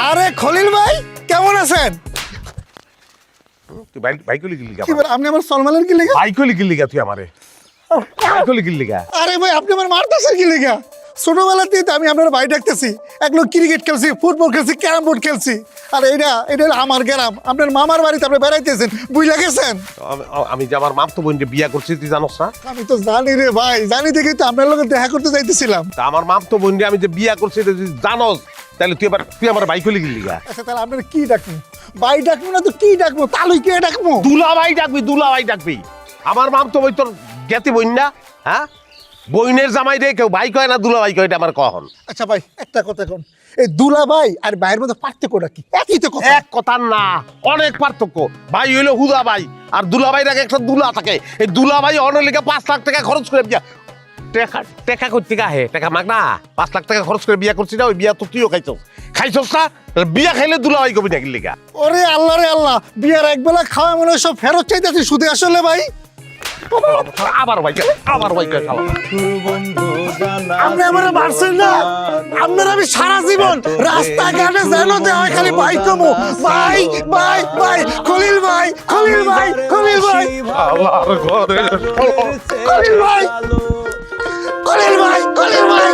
আরে খলিল ভাই কেমন আছেন? তুই বাইকলি গিলি কি বল আপনি আমার সলমানের কি লেগা? বাইকলি গিলি তুই আমারে বাইকলি গিলি আরে ভাই আপনি আমার মারতেছেন কি লেগা? ছোটবেলাতেই তো আমি আপনার ভাই ডাকতেছি, একলো ক্রিকেট খেলছি, ফুটবল খেলছি, ক্যারাম বোর্ড খেলছি। আর এটা হলো আমার গ্রাম, আপনার মামার বাড়িতে আপনি বেড়াইতেছেন, বুঝলা গেছেন? আমি যে আমার মামতো বোনকে বিয়া করছি তুই জানোস না? আমি তো জানি রে ভাই, জানি দেখি তো আপনার লোকের দেখা করতে যাইতেছিলাম। তা আমার মামতো বোনকে আমি যে বিয়া করছি এটা যদি জানোস তাহলে তুই আমার বাইকলি গিলি আচ্ছা তাহলে আপনার কি ডাকবো? ভাই ডাকবো না তো কি ডাকবো? তালুই কে ডাকবো? দুলাভাই ডাকবি আমার মামতো বই তোর জ্ঞাতি বইন না, হ্যাঁ? বইনের জামাই রে কেউ ভাই কয় না দুলাভাই কয়, এটা আমার কখন? আচ্ছা ভাই একটা কথা কোন, এই দুলা ভাই আর ভাইয়ের মধ্যে পার্থক্যটা কি? একই তো কথা। এক কথা না, অনেক পার্থক্য। ভাই হইলো হুদা ভাই, আর দুলাভাইয়ের আগে একটা দুলা থাকে। এই দুলাভাই অনেক লেগে 5 লাখ টাকা খরচ করে বিয়া টাকা করতে গাহে টাকা মাগ না, 5 লাখ টাকা খরচ করে বিয়া করছি না, ওই বিয়া তো তুইও খাইছস না? বিয়া খাইলে দুলাভাই কবি না গিলিগা। ওরে আল্লাহ রে আল্লাহ, বিয়ার একবেলা খাওয়া মনে হয় সব ফেরত চাইতেছি সুদে আসলে ভাই। আবার ভাই আপনি আমার মারছেন না, আপনার আমি সারা জীবন রাস্তাঘাটে যেন দেওয়া খালি ভাই কমো, ভাই ভাই ভাই খলিল ভাই খলিল ভাই খলিল ভাই আল্লাহর ঘরে খলিল ভাই খলিল ভাই খলিল ভাই।